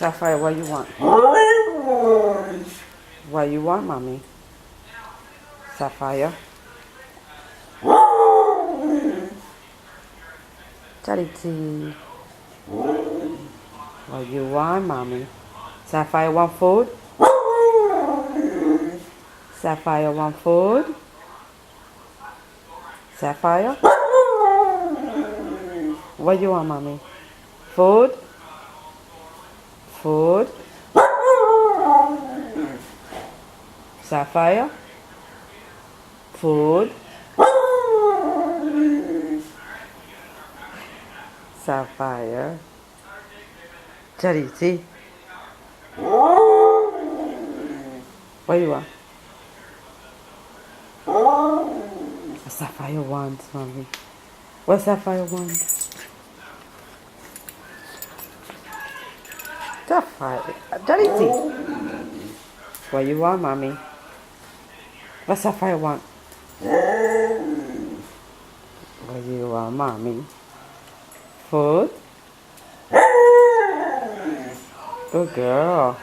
Sapphire, what you want? What you want, mommy? Sapphire? Charity. What you want, mommy? Sapphire want food? Sapphire want food? Sapphire? What you want, mommy? Food? Food? Sapphire? Food? Sapphire? Charity? What you want? What Sapphire wants, mommy? What Sapphire wants? Sapphire? Charity? What you want, mommy? What Sapphire want? What you want, mommy? Food? Good girl.